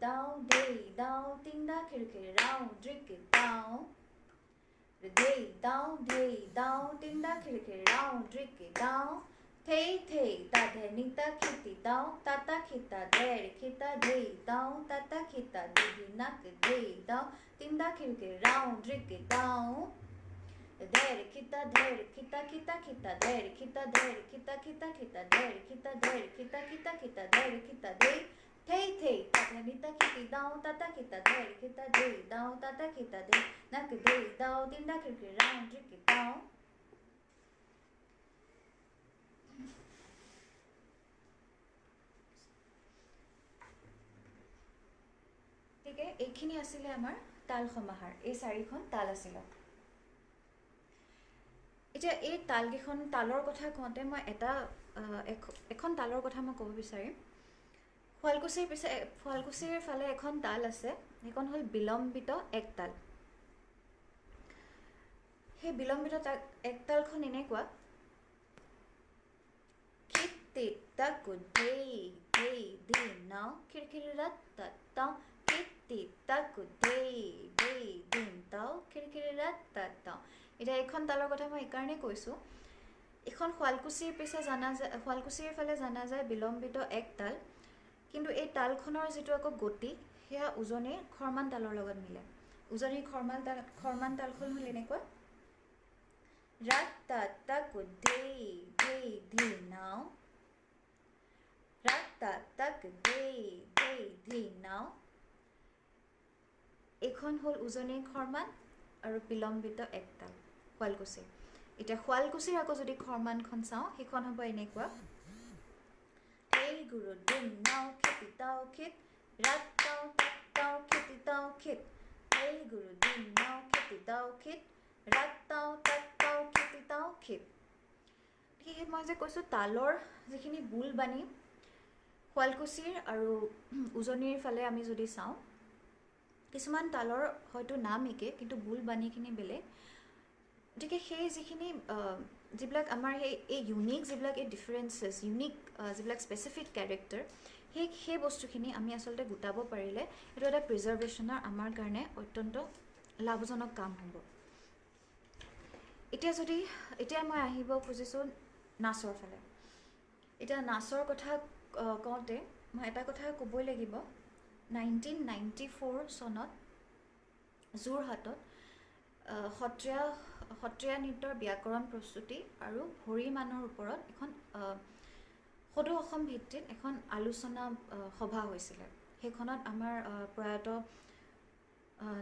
দাও ধেই দাও তিনটা খিৰকিৰ ৰাও ড্ৰিক দাও ধেই দাও তিনটা খিৰকিৰ ৰাও ড্ৰিক দাও থেই তাধে নিতা খিতি দাও তাতা খিতা ধেৰ খিতা ধেই দাও তাতা খিতা দিদি নাক ধেই দাও তিনটা খিৰকিৰ ৰাও ড্ৰিক দাও ধেৰ খিতা ধেৰ খিতা খিতা খিতা ধেৰ খিতা ধেৰ খিতা খিতা খিতা ধেৰ খিতা ধেৰ খিতা খিতা খিতা ধেৰ খিতা ধেই থেই তাধে নিতা খিতি দাও তাতা খিতা ধেৰ খিতা ধেই দাও তাতা খিতা ধেই নাক ধেই দাও তিনটা খিৰকিৰ ৰাও ড্ৰিক দাও গতিকে এইখিনি আছিলে আমাৰ তাল সমাহাৰ এই চাৰিখন তাল আছিলে এতিয়া এই তালকেইখন তালৰ কথা কওঁতে মই এখন তালৰ কথা মই ক'ব বিচাৰিম শুৱালকুছিৰ ফালে এখন তাল আছে সেইখন হ'ল বিলম্বিত এক তাল সেই বিলম্বিত এক তালখন এনেকুৱা খিতি তাকু ধেই ধি নাও খিৰকিৰাত তাও খিতি তাকু ধেই দিন তাও খিৰকিৰাত তাও এতিয়া এইখন তালৰ কথা মই এইকাৰণে কৈছোঁ এইখন শুৱালকুছিৰ ফালে জানা যায় বিলম্বিত এক তাল কিন্তু এই তালখনৰ যিটো আকৌ গতি সেয়া উজনিৰ খৰমান তালৰ লগত মিলে উজনিৰ খৰমান তালখন হ'ল এনেকুৱা ৰাত তাকু ধেই ধি নাও ৰাত তাক ধেই ধি নাও এইখন হ'ল উজনিৰ খৰমান আৰু বিলম্বিত এক তাল শুৱালকুছি এতিয়া শুৱালকুছিৰ আকৌ যদি খৰমানখন চাওঁ সেইখন হ'ব এনেকুৱা এই গুৰু দিন নাও খেতি তাও খেত ৰাত তাও খেতি তাও খেত এই গুৰু দিন নাও খেতি তাও খেত ৰাত তাও খেতি তাও খেত ঠিক মই যে কৈছোঁ তালৰ যিখিনি বুল বাণী শুৱালকুছিৰ আৰু উজনিৰ ফালে আমি যদি চাওঁ কিছুমান তালৰ হয়তো নাম একে কিন্তু বুল বাণীখিনি বেলেগ গতিকে সেই যিখিনি যিবিলাক আমাৰ এই ইউনিক যিবিলাক এই ডিফাৰেঞ্চেছ ইউনিক যিবিলাক স্পেচিফিক কেৰেক্টাৰ সেই বস্তুখিনি আমি আচলতে গোটাব পাৰিলে এইটো এটা প্ৰিজাৰ্ভেশ্যনৰ আমাৰ কাৰণে অত্যন্ত লাভজনক কাম হ'ব এতিয়া মই আহিব খুজিছোঁ নাচৰ ফালে এতিয়া নাচৰ কথা কওঁতে মই এটা কথা ক'বই লাগিব 1994 চনত যোৰহাটত সত্ৰীয়া নৃত্যৰ ব্যাকৰণ প্ৰস্তুতি আৰু ভৰিমানৰ ওপৰত এখন সদৌ অসম ভিত্তিত এখন আলোচনা সভা হৈছিলে সেইখনত আমাৰ প্ৰয়াত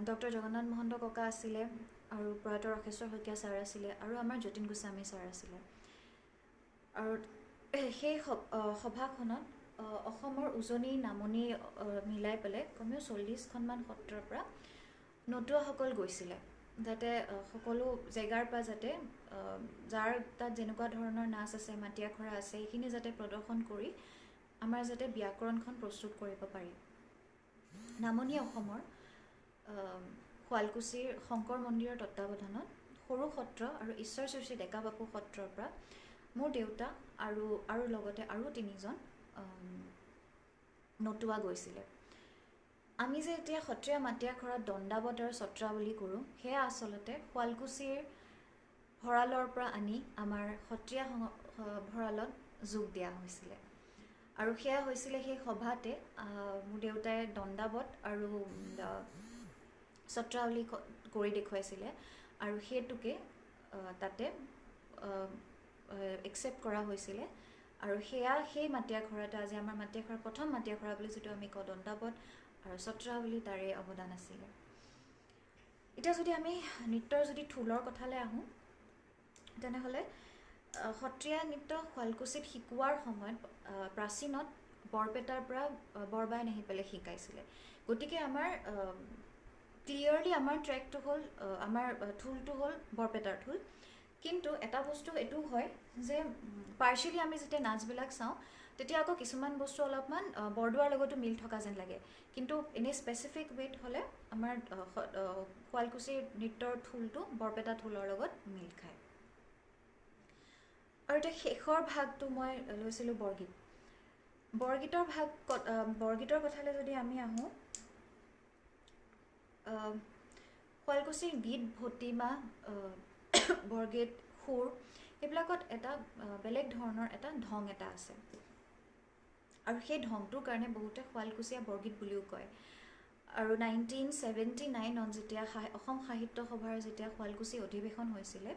ডক্টৰ জগন্নাথ মহন্ত ককা আছিলে আৰু প্ৰয়াত ৰখেশ্বৰ শইকীয়া ছাৰ আছিলে আৰু আমাৰ যতীন গোস্বামী ছাৰ আছিলে আৰু সেই সভাখনত অসমৰ উজনি নামনি মিলাই পেলাই কমেও 40খনমান সত্ৰৰ পৰা নতুৱাসকল গৈছিলে যাতে সকলো জেগাৰ পৰা যাতে যাৰ তাত যেনেকুৱা ধৰণৰ নাচ আছে মাটি আখৰা আছে সেইখিনি যাতে প্ৰদৰ্শন কৰি আমাৰ যাতে ব্যাকৰণখন প্ৰস্তুত কৰিব পাৰি নামনি অসমৰ শুৱালকুছিৰ শংকৰ মন্দিৰৰ তত্বাৱধানত সৰু সত্ৰ আৰু ঈশ্বৰ চৰ্চী ডেকা বাপু সত্ৰৰ পৰা মোৰ দেউতা আৰু লগতে আৰু 3জন নতুৱা গৈছিলে আমি যে এতিয়া সত্ৰীয়া মাটি আখৰাত দণ্ডাবত আৰু সত্ৰাৱলী কৰোঁ সেয়া আচলতে শুৱালকুছিৰ ভঁৰালৰ পৰা আনি আমাৰ সত্ৰীয়া ভঁৰালত যোগ দিয়া হৈছিলে আৰু সেয়া হৈছিলে সেই সভাতে মোৰ দেউতাই দণ্ডাবত আৰু সত্ৰাৱলী কৰি দেখুৱাইছিলে আৰু সেইটোকে তাতে একচেপ্ট কৰা হৈছিলে আৰু সেই মাটি আখৰাতে আজি আমাৰ মাটি আখৰাৰ প্ৰথম মাটি আখৰা বুলি যিটো আমি কওঁ দণ্ডাবত আৰু সত্ৰাৱলী তাৰে অৱদান আছিলে এতিয়া যদি আমি নৃত্যৰ যদি থোলৰ কথালৈ আহোঁ তেনেহ'লে সত্ৰীয়া নৃত্য শুৱালকুছিত শিকোৱাৰ সময়ত প্ৰাচীনত বৰপেটাৰ পৰা বৰবাই আহি পেলাই শিকাইছিলে গতিকে আমাৰ ক্লিয়াৰলি আমাৰ ট্ৰেকটো হ'ল আমাৰ থোলটো হ'ল বৰপেটাৰ থোল কিন্তু এটা বস্তু এইটো হয় যে পাৰ্চিয়েলি আমি যেতিয়া নাচবিলাক চাওঁ তেতিয়া আকৌ কিছুমান বস্তু অলপমান বৰদোৱাৰ লগতো মিল থকা যেন লাগে, কিন্তু এনেই স্পেচিফিক ৱেত হ'লে আমাৰ শুৱালকুছিৰ নৃত্যৰ থোলটো বৰপেটা থোলৰ লগত মিল খায়। আৰু এতিয়া শেষৰ ভাগটো মই লৈছিলোঁ বৰগীত। বৰগীতৰ কথালৈ যদি আমি আহোঁ, শুৱালকুছিৰ গীত ভটিমা, বৰগীত, সুৰ, সেইবিলাকত এটা বেলেগ ধৰণৰ এটা ঢং এটা আছে, আৰু সেই ঢংটোৰ কাৰণে বহুতে শুৱালকুছিয়া বৰগীত বুলিও কয়। আৰু 1979 যেতিয়া অসম সাহিত্য সভাৰ যেতিয়া শুৱালকুছি অধিৱেশন হৈছিলে,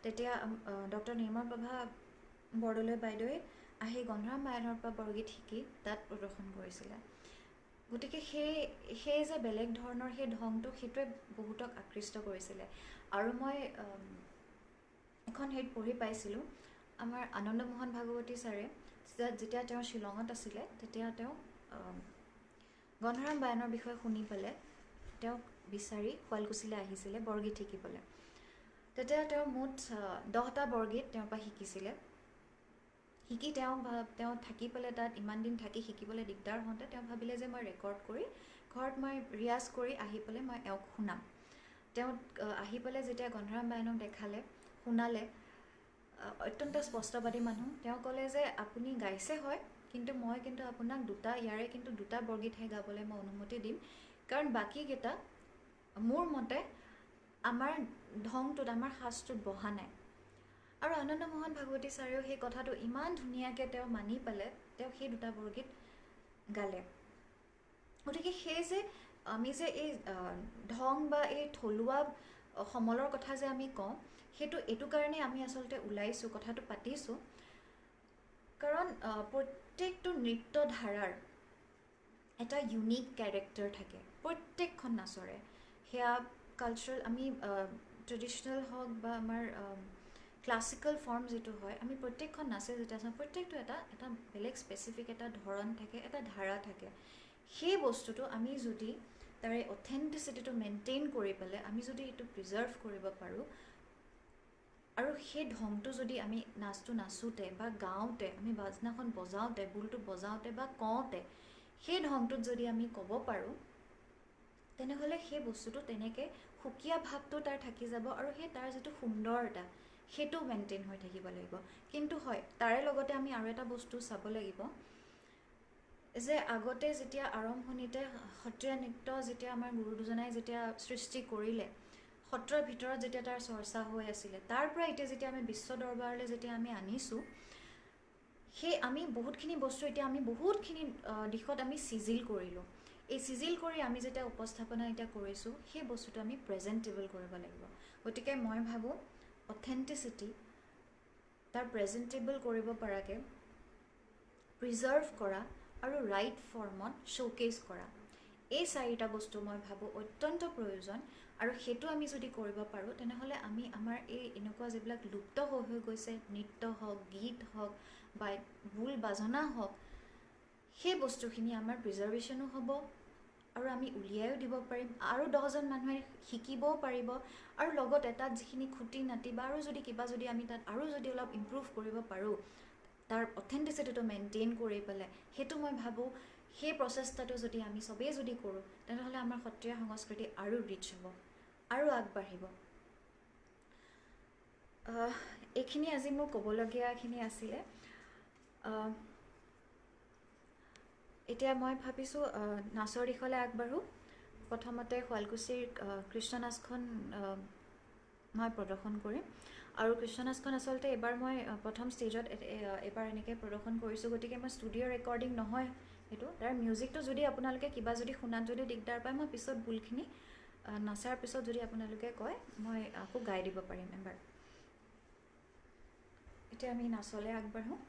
তেতিয়া ডক্টৰ নিৰ্মলপ্ৰভা বৰদলৈ বাইদেৱে আহি গন্ধৰাম বায়নৰ পৰা বৰগীত শিকি তাত প্ৰদৰ্শন কৰিছিলে। গতিকে সেই যে বেলেগ ধৰণৰ সেই ঢংটো, সেইটোৱে বহুতক আকৃষ্ট কৰিছিলে। আৰু মই এখন হেৰিত পঢ়ি পাইছিলোঁ, আমাৰ আনন্দমোহন ভাগৱতী ছাৰে যেতিয়া তেওঁ শ্বিলঙত আছিলে, তেতিয়া তেওঁ গন্ধৰাম বায়নৰ বিষয়ে শুনি পেলাই তেওঁক বিচাৰি শুৱালকুছিলৈ আহিছিলে বৰগীত শিকিবলৈ। তেতিয়া তেওঁ মুঠ 10টা বৰগীত তেওঁৰ পৰা শিকিছিলে। শিকি তেওঁ থাকি পেলাই তাত ইমান দিন থাকি শিকিবলৈ দিগদাৰ হওঁতে তেওঁ ভাবিলে যে মই ৰেকৰ্ড কৰি ঘৰত মই ৰিয়াজ কৰি আহি পেলাই মই এওঁক শুনাম। তেওঁ আহি পেলাই যেতিয়া গন্ধৰাম বায়নক দেখালে, শুনালে, অত্যন্ত স্পষ্টবাদী মানুহ, তেওঁ ক'লে যে আপুনি গাইছে হয়, কিন্তু মই কিন্তু আপোনাক ইয়াৰে কিন্তু দুটা বৰগীতহে গাবলৈ মই অনুমতি দিম, কাৰণ বাকীকেইটা মোৰ মতে আমাৰ ঢংটোত, আমাৰ সাজটোত বহা নাই। আৰু আনন্দমোহন ভাগৱতী ছাৰেও সেই কথাটো ইমান ধুনীয়াকৈ তেওঁ মানি পেলাই তেওঁ সেই দুটা বৰগীত গালে। গতিকে সেই যে আমি যে এই ঢং বা এই থলুৱা সমলৰ কথা যে আমি কওঁ, সেইটো এইটো কাৰণে আমি আচলতে ওলাইছোঁ, কথাটো পাতিছোঁ, কাৰণ প্ৰত্যেকটো নৃত্য ধাৰাৰ এটা ইউনিক কেৰেক্টাৰ থাকে প্ৰত্যেকখন নাচৰে। সেয়া কালচাৰেল, আমি ট্ৰেডিশ্যনেল হওক বা আমাৰ ক্লাছিকেল ফৰ্ম যিটো হয়, আমি প্ৰত্যেকখন নাচে যেতিয়া চাওঁ, প্ৰত্যেকটো এটা বেলেগ স্পেচিফিক এটা ধৰণ থাকে, এটা ধাৰা থাকে। সেই বস্তুটো আমি যদি তাৰে অথেণ্টিচিটিটো মেইনটেইন কৰি পেলাই আমি যদি এইটো প্ৰিজাৰ্ভ কৰিব পাৰোঁ, আৰু সেই ঢংটো যদি আমি নাচটো নাচোঁতে বা গাওঁতে, আমি বাজনাখন বজাওঁতে, বুলটো বজাওঁতে বা কওঁতে সেই ঢংটোত যদি আমি ক'ব পাৰোঁ, তেনেহ'লে সেই বস্তুটো তেনেকৈ সুকীয়া ভাৱটো তাৰ থাকি যাব, আৰু সেই তাৰ যিটো সুন্দৰতা সেইটো মেইনটেইন হৈ থাকিব লাগিব। কিন্তু হয়, তাৰে লগতে আমি আৰু এটা বস্তু চাব লাগিব যে আগতে যেতিয়া আৰম্ভণিতে সত্ৰীয়া নৃত্য যেতিয়া আমাৰ গুৰু দুজনাই যেতিয়া সৃষ্টি কৰিলে, সত্ৰৰ ভিতৰত যেতিয়া তাৰ চৰ্চা হৈ আছিলে, তাৰ পৰা এতিয়া যেতিয়া আমি বিশ্ব দৰবাৰলৈ যেতিয়া আমি আনিছোঁ, সেই আমি বহুতখিনি বস্তু এতিয়া আমি বহুতখিনি দিশত আমি চিজিল কৰিলোঁ। এই চিজিল কৰি আমি যেতিয়া উপস্থাপনা এতিয়া কৰিছোঁ, সেই বস্তুটো আমি প্ৰেজেণ্টেবল কৰিব লাগিব। গতিকে মই ভাবোঁ অথেণ্টিচিটি, তাৰ প্ৰেজেণ্টেবল কৰিব পৰাকৈ প্ৰিজাৰ্ভ কৰা আৰু ৰাইট ফৰ্মত শ্ব'কেজ কৰা, এই 4টা বস্তু মই ভাবোঁ অত্যন্ত প্ৰয়োজন। আৰু সেইটো আমি যদি কৰিব পাৰোঁ, তেনেহ'লে আমি আমাৰ এই এনেকুৱা যিবিলাক লুপ্ত হৈ গৈছে, নৃত্য হওক, গীত হওক বা বোল বাজনা হওক, সেই বস্তুখিনি আমাৰ প্ৰিজাৰ্ভেশ্যনো হ'ব, আৰু আমি উলিয়াইও দিব পাৰিম, আৰু 10জন মানুহে শিকিবও পাৰিব। আৰু লগতে তাত যিখিনি খুটি নাটি বা আৰু যদি কিবা যদি আমি তাত আৰু যদি অলপ ইম্প্ৰুভ কৰিব পাৰোঁ, তাৰ অথেণ্টিচিটিটো মেইনটেইন কৰি পেলাই, সেইটো মই ভাবোঁ সেই প্ৰচেষ্টাটো যদি আমি চবেই যদি কৰোঁ, তেনেহ'লে আমাৰ সত্ৰীয়া সংস্কৃতি আৰু ৰিচ হ'ব, আৰু আগবাঢ়িব। এইখিনি আজি মোৰ ক'বলগীয়াখিনি আছিলে। এতিয়া মই ভাবিছোঁ নাচৰ দিশলৈ আগবাঢ়োঁ। প্ৰথমতে শুৱালকুছিৰ কৃষ্ণ নাচখন মই প্ৰদৰ্শন কৰিম, আৰু কৃষ্ণ নাচখন আচলতে এইবাৰ মই প্ৰথম ষ্টেজত এইবাৰ এনেকৈ প্ৰদৰ্শন কৰিছোঁ, গতিকে মই ষ্টুডিঅ' ৰেকৰ্ডিং নহয় সেইটো। তাৰ মিউজিকটো যদি আপোনালোকে কিবা যদি শুনাত যদি দিগদাৰ পায়, মই পিছত বুলখিনি নাচাৰ পিছত যদি আপোনালোকে কয়, মই আকৌ গাই দিব পাৰিম এবাৰ। এতিয়া আমি নাচলৈ আগবাঢ়োঁ।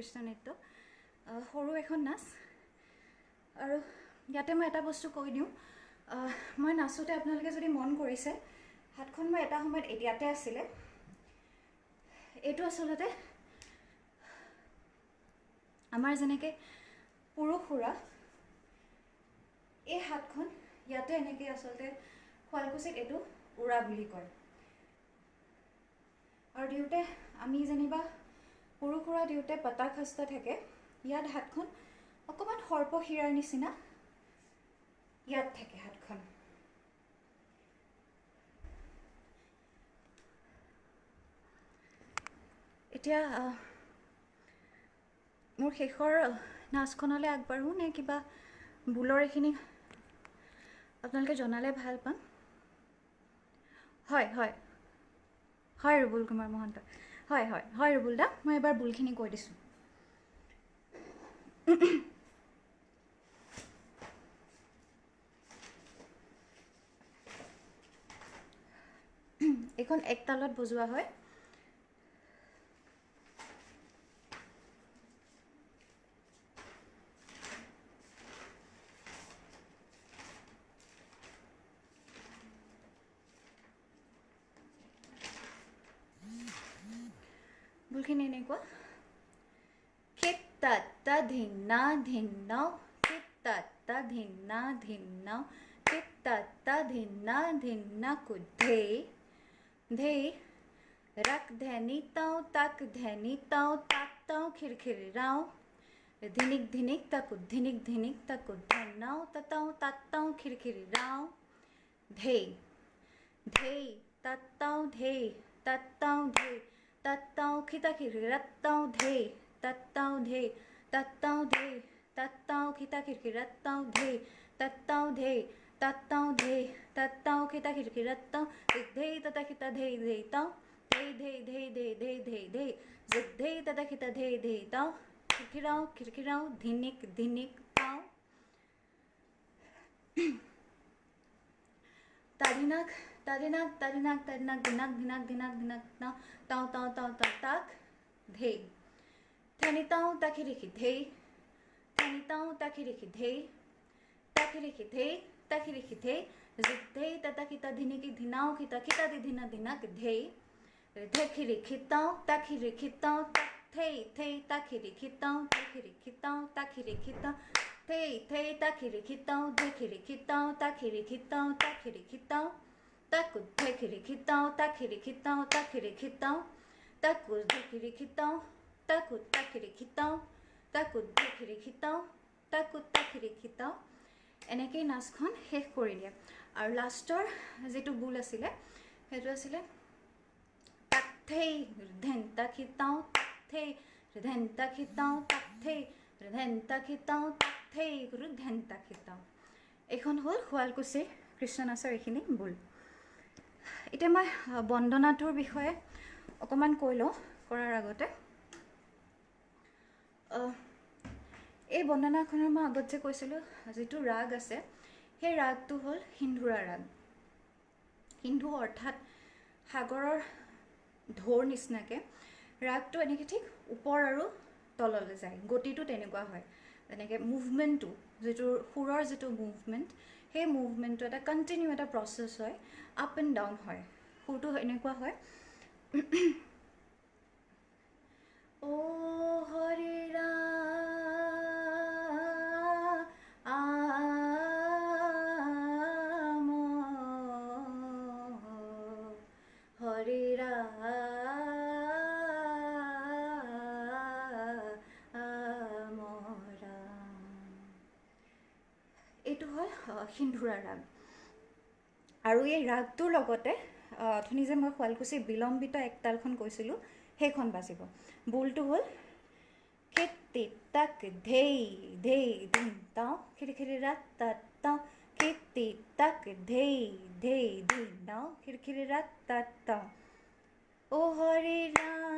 কৃষ্ণ নৃত্য সৰু এখন নাচ। আৰু ইয়াতে মই এটা বস্তু কৈ দিওঁ, মই নাচোঁতে আপোনালোকে যদি মন কৰিছে হাতখন মই এটা সময়ত ইয়াতে আছিলে, এইটো আচলতে আমাৰ যেনেকৈ পুৰুষুৰা এই হাতখন ইয়াতে এনেকৈ আচলতে শুৱালকুছিত এইটো উৰা বুলি কয়। আৰু দিওঁতে আমি যেনিবা পুৰুষুৰা দিওঁতে পতাখস্ত থাকে, ইয়াত হাতখন অকণমান সৰ্পশিৰাৰ নিচিনা ইয়াত থাকে হাতখন। এতিয়া মোৰ শেষৰ নাচখনলৈ আগবাঢ়োঁ নে কিবা বুলৰ এইখিনি আপোনালোকে জনালে ভাল পাম। হয় হয় হয় ৰুবুল কুমাৰ মহন্ত, হয় হয় হয় ৰুবুল দা, মই এবাৰ বুলখিনি কৈ দিছোঁ। এইখন একতালত বজোৱা হয়। বুলখিনি এনেকুৱা কিত্তা ধিন্না ধিন্নাও কিত্তা ধিন্না ধিন্নাও কিত্তা ধিন্না ধিন্না কুদ্ধে ধে रक धैनी ताऊ तक धैनी ताऊ तक ताऊ खिरखिराओ धिनिक धिनिक तक धन्नाओ तताऊ तत्ताऊ खिरखिराओ धे धे तत्ताऊ धे तत्ताऊ धे तत्ताऊ खिता खिरखिरत्ताऊ धे तत्ताऊ धे तत्ताऊ धे तत्ताऊ खिता खिरखिरत्ताऊ धे तत्ताऊ धे तत्ताऊ धे तत्ताऊ खिता खिरखिरत्ताऊ धे तता खिता धे धे ताऊ धे धे धे धे धे धे धे धे तता खिता धे धे ताऊ खिरखिराओ खिरखिराओ धिनिक धिनिक ताऊ तादिनाक तादिनाक तादिनाक तादिनाक दिनाक दिनाक दिनाक दिनाक ताऊ ताऊ ताऊ ताऊ ताक धे थनी ताऊ ताखिरिखि धे थनी ताऊ ताखिरिखि धे ताखिरिखि धे ताखिरिखि धे धे तता खिता धिनिकी धिनाओ खिता खिता दि धिना दिनाक धे धेखिरिखिताओ ताखिरिखिताओ थे थे ताखिरिखिताओ ताखिरिखिताओ ताखिरिखिताओ थे थे ताखिरिखिताओ धेखिरिखिताओ ताखिरिखिताओ ताखिरिखिताओ ताकु धेखिरिखिताओ ताखिरिखिताओ ताखिरिखिताओ ताकु धेखिरिखिताओ ताकु ताखिरिखिताओ ताकु धेखिरिखिताओ ताकु ताखिरिखिताओ এনেকেই নাচখন শেষ কৰিলে। আৰু লাষ্টৰ যেটো বুল আছিলে সেইটো আছিলে थे ऋधंता खिताओ थे ऋधंता खिताओ थे ऋधंता खिताओ थे ऋधंता खिताओ। এখন হ'ল শুৱালকুছিৰ কৃষ্ণ নাচৰ এইখিনি বুল। এতিয়া মই বন্দনাটোৰ বিষয়ে অকণমান কৈ লওঁ কৰাৰ আগতে। এই বন্দনাখনৰ মই আগত যে কৈছিলোঁ যিটো ৰাগ আছে সেই ৰাগটো হ'ল সিন্ধুৰা ৰাগ। সিন্ধু অৰ্থাৎ সাগৰৰ ঢৌৰ নিচিনাকৈ ৰাগটো এনেকৈ ঠিক ওপৰ আৰু তললৈ যায়, গতিটো তেনেকুৱা হয়। তেনেকৈ মুভমেণ্টটো যিটো সুৰৰ যিটো মুভমেণ্ট সেই মুভমেণ্টটো এটা কণ্টিনিউ এটা প্ৰচেছ হয়, আপ এণ্ড ডাউন হয়। সুৰটো এনেকুৱা হয় ও হৰি ৰাম হৰি এইটো হ'ল সিন্ধুৰা ৰাগ। আৰু এই ৰাগটোৰ লগতে অথনি যে মই শুৱালকুছিৰ বিলম্বিত একতালখন কৈছিলোঁ সেইখন বাজিব। বুলটো হ'ল খেতি তাক ধেই ধেই দিন তাও খিৰিখিৰি ৰাত তাত তাও খেতি তাক ধেই ধেই দিন তাও খিৰিখিৰি ৰাত তাত তাও ও হৰি ৰাম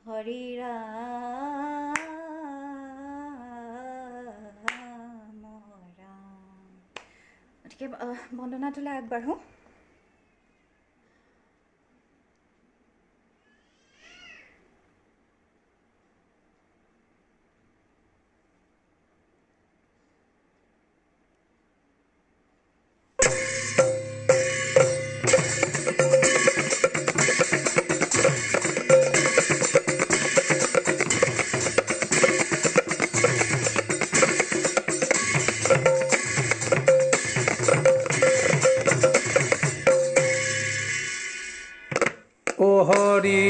হৰি ৰাম গতিকে বন্দনাটোলৈ আগবাঢ়োঁ। O Hari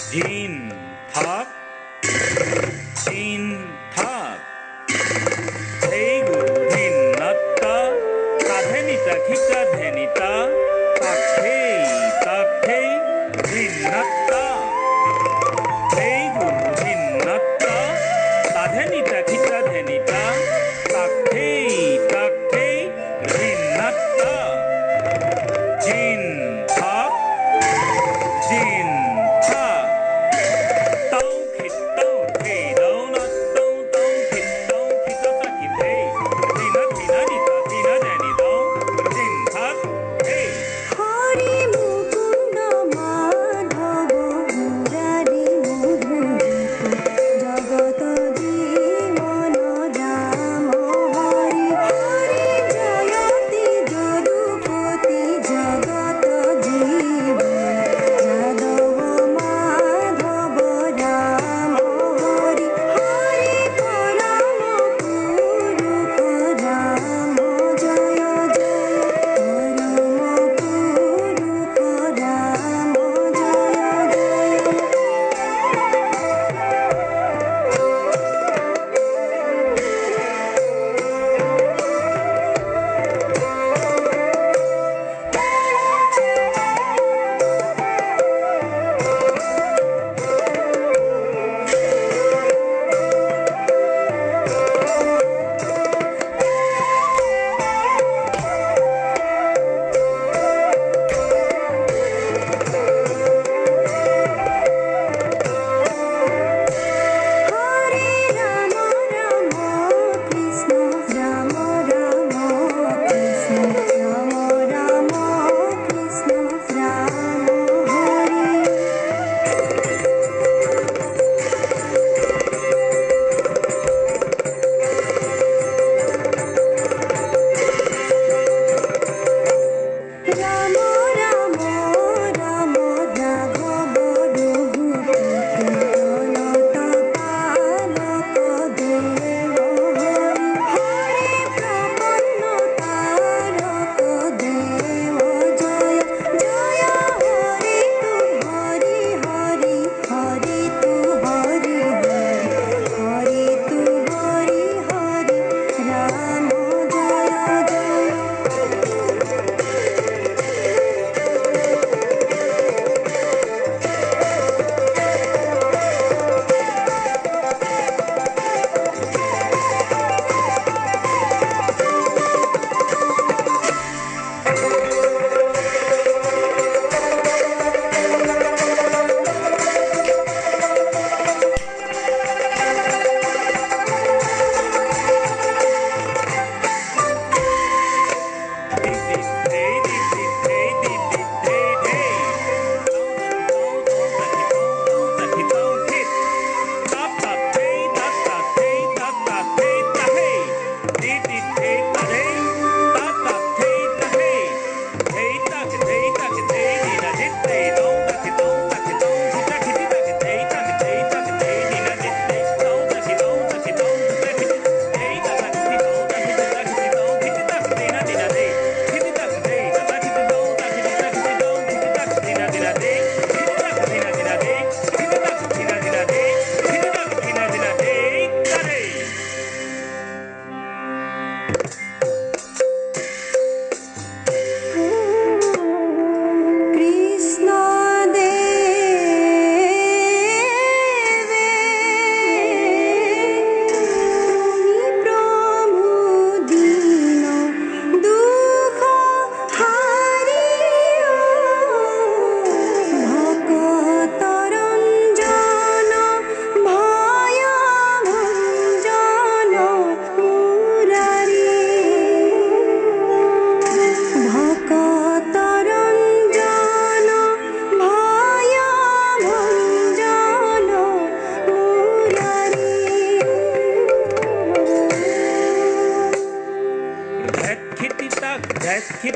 Jin thak Jin thak Theigu Jin natta Tadhenita khita dhenita Takhei Jin natta Theigu Jin natta Tadhenita khita dhenita Takhei Jin natta Jin thak Jin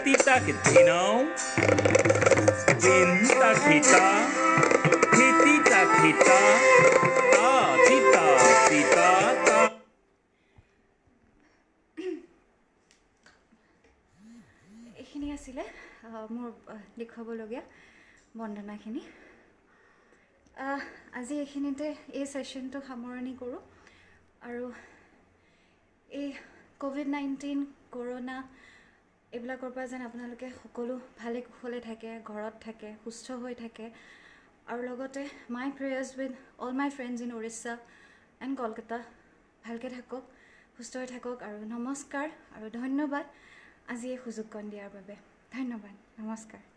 Hitita kitino. Jinta kita. Hitita kita. Ta tita tita ta. এইখিনি আছিলে মোৰ দেখুৱাবলগীয়া বন্দনাখিনি আজি এইখিনিতে এই ছেশ্যনটো সামৰণি কৰোঁ আৰু এই COVID-19 কৰোণা এইবিলাকৰ পৰা যেন আপোনালোকে সকলো ভালে কুশলে থাকে ঘৰত থাকে সুস্থ হৈ থাকে আৰু লগতে my prayers with all my friends in Orissa and Kolkata ভালকৈ থাকক সুস্থ হৈ থাকক আৰু নমস্কাৰ আৰু ধন্যবাদ আজি এই সুযোগকণ দিয়াৰ বাবে ধন্যবাদ নমস্কাৰ